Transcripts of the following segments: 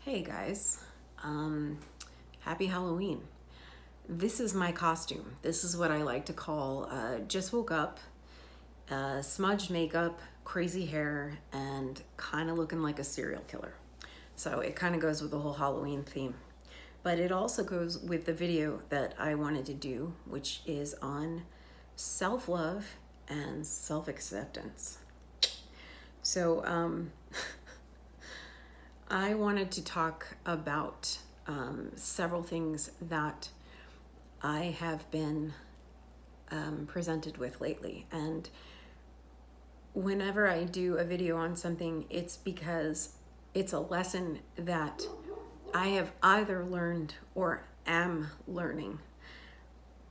Hey guys, happy Halloween. This is my costume. This is what I like to call just woke up, smudged makeup, crazy hair, and kind of looking like a serial killer. So it kind of goes with the whole Halloween theme. But it also goes with the video that I wanted to do, which is on self-love and self-acceptance. So I wanted to talk about several things that I have been presented with lately. And whenever I do a video on something, it's because it's a lesson that I have either learned or am learning.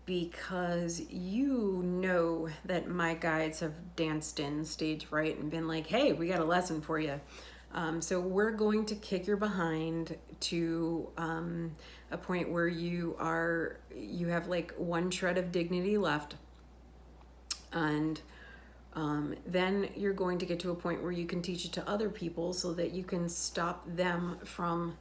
Because you know that my guides have danced in stage fright and been like, hey, we got a lesson for you. So we're going to kick your behind to a point where you have like one shred of dignity left. And then you're going to get to a point where you can teach it to other people so that you can stop them from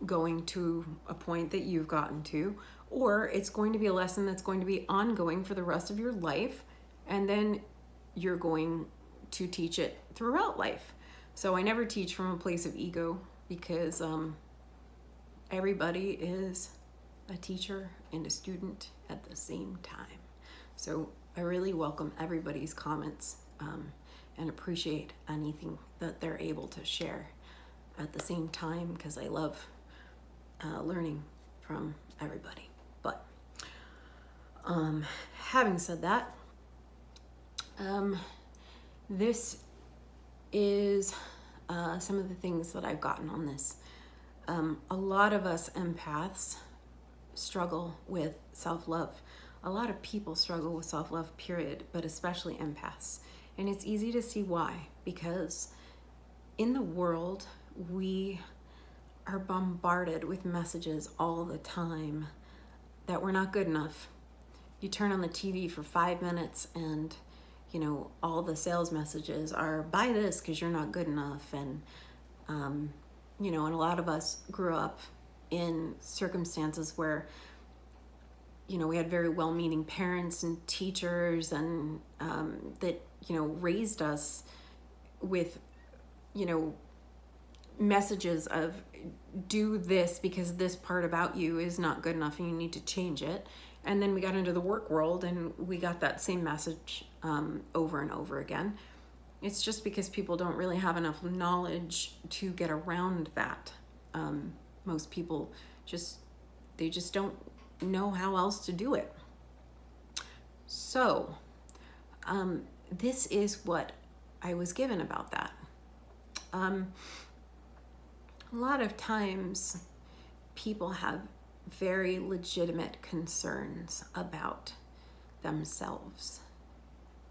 going to a point that you've gotten to. Or it's going to be a lesson that's going to be ongoing for the rest of your life. And then you're going to teach it throughout life. So I never teach from a place of ego because everybody is a teacher and a student at the same time. So I really welcome everybody's comments and appreciate anything that they're able to share at the same time because I love learning from everybody. But having said that, this is some of the things that I've gotten on this. A lot of us empaths struggle with self-love. A lot of people struggle with self-love, period, but especially empaths. And it's easy to see why, because in the world, we are bombarded with messages all the time that we're not good enough. You turn on the TV for 5 minutes and all the sales messages are buy this because you're not good enough. And, and a lot of us grew up in circumstances where, we had very well-meaning parents and teachers and that, raised us with, messages of do this because this part about you is not good enough and you need to change it. And then we got into the work world and we got that same message over and over again. It's just because people don't really have enough knowledge to get around that. Most people just don't know how else to do it. So this is what I was given about that. A lot of times people have very legitimate concerns about themselves.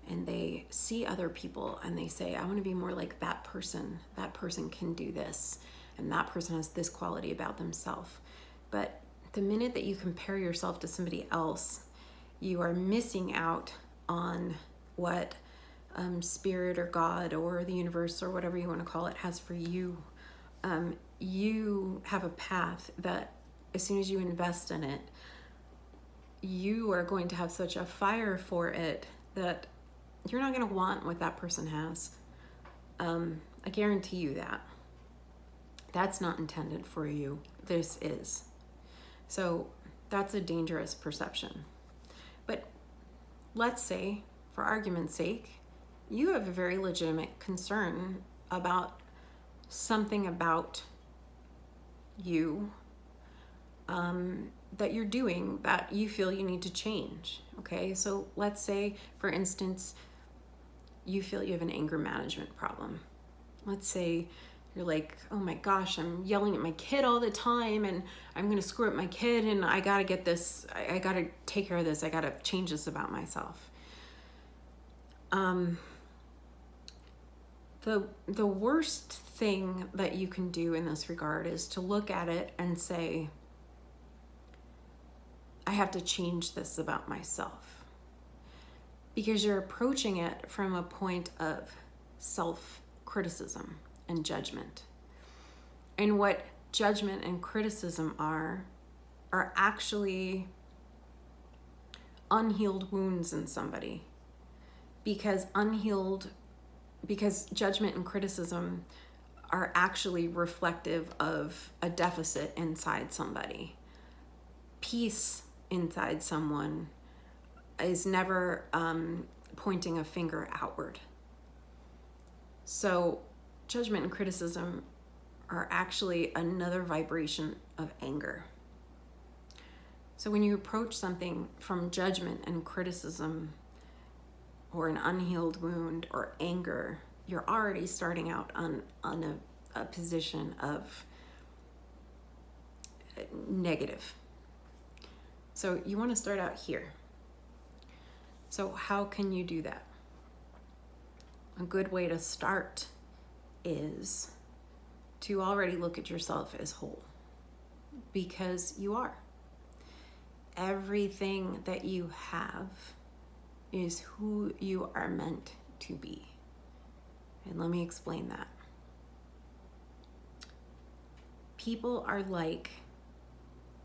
And they see other people and they say, I want to be more like that person. That person can do this. And that person has this quality about themselves. But the minute that you compare yourself to somebody else, you are missing out on what spirit or God or the universe or whatever you want to call it has for you. You have a path that as soon as you invest in it, you are going to have such a fire for it that you're not going to want what that person has. I guarantee you that. That's not intended for you. This is. So that's a dangerous perception. But let's say, for argument's sake, you have a very legitimate concern about something about you that you're doing that you feel you need to change. Okay, so let's say, for instance, you feel you have an anger management problem. Let's say you're like, oh my gosh, I'm yelling at my kid all the time and I'm going to screw up my kid and I got to get this, I got to take care of this, I got to change this about myself. The worst thing that you can do in this regard is to look at it and say, I have to change this about myself. Because you're approaching it from a point of self-criticism and judgment. And what judgment and criticism are actually unhealed wounds in somebody. Because judgment and criticism are actually reflective of a deficit inside somebody. Peace inside someone is never pointing a finger outward. So judgment and criticism are actually another vibration of anger. So when you approach something from judgment and criticism, or an unhealed wound or anger, you're already starting out on a position of negative. So you want to start out here. So how can you do that? A good way to start is to already look at yourself as whole, because you are. Everything that you have is who you are meant to be. And let me explain that. People are like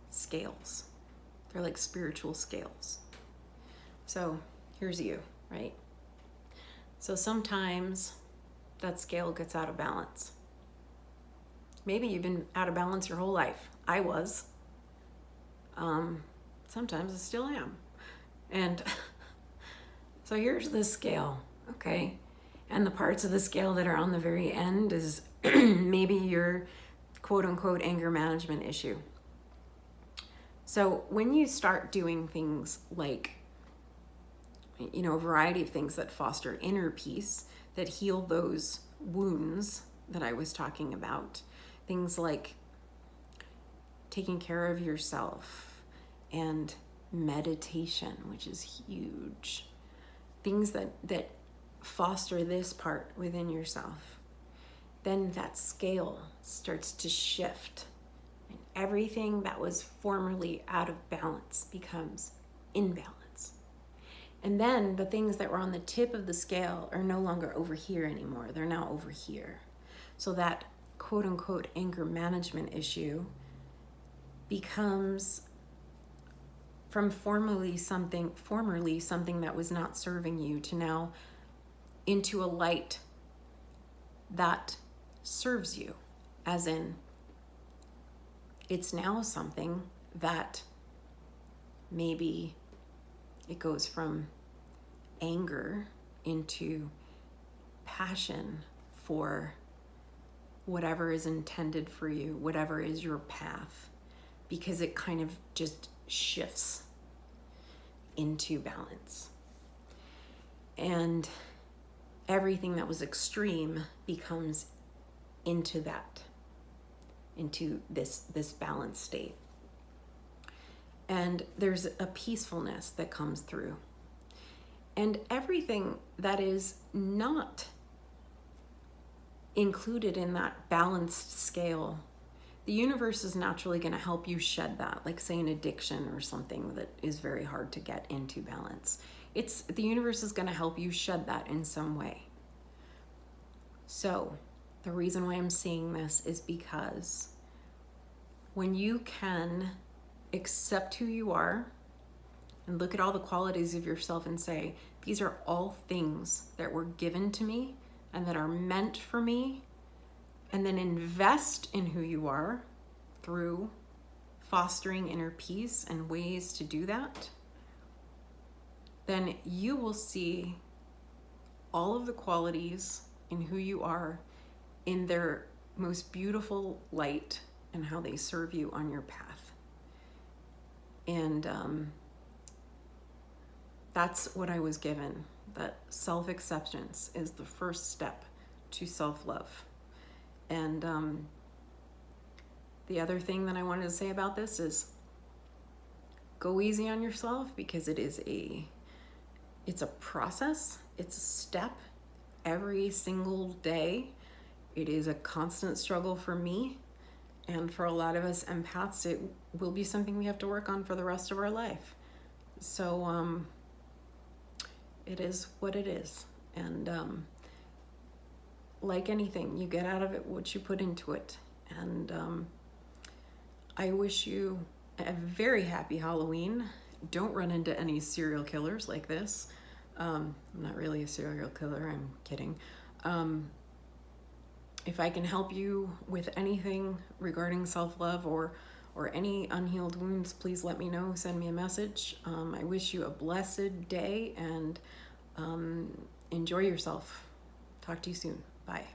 scales. They're like spiritual scales. So here's you, right? So sometimes that scale gets out of balance. Maybe you've been out of balance your whole life. I was. Sometimes I still am. And so here's the scale, okay? And the parts of the scale that are on the very end is maybe your quote unquote anger management issue. So when you start doing things like, a variety of things that foster inner peace, that heal those wounds that I was talking about, things like taking care of yourself and meditation, which is huge, things that foster this part within yourself, then that scale starts to shift. And everything that was formerly out of balance becomes in balance. And then the things that were on the tip of the scale are no longer over here anymore. They're now over here. So that quote unquote anger management issue becomes from formerly something that was not serving you to now into a light that serves you, as in it's now something that maybe it goes from anger into passion for whatever is intended for you, whatever is your path, because it kind of just shifts into balance. And everything that was extreme becomes into this balanced state. And there's a peacefulness that comes through. And everything that is not included in that balanced scale, the universe is naturally going to help you shed that, like say an addiction or something that is very hard to get into balance. The universe is going to help you shed that in some way. So the reason why I'm saying this is because when you can accept who you are and look at all the qualities of yourself and say, these are all things that were given to me and that are meant for me, and then invest in who you are through fostering inner peace and ways to do that, then you will see all of the qualities in who you are in their most beautiful light and how they serve you on your path. And that's what I was given, that self-acceptance is the first step to self-love. And the other thing that I wanted to say about this is go easy on yourself, because it's a process, it's a step every single day. It is a constant struggle for me, and for a lot of us empaths, it will be something we have to work on for the rest of our life. So it is what it is. And like anything, you get out of it what you put into it. And I wish you a very happy Halloween. Don't run into any serial killers like this. I'm not really a serial killer, I'm kidding. If I can help you with anything regarding self-love or any unhealed wounds, please let me know. Send me a message. I wish you a blessed day, and enjoy yourself. Talk to you soon. Bye.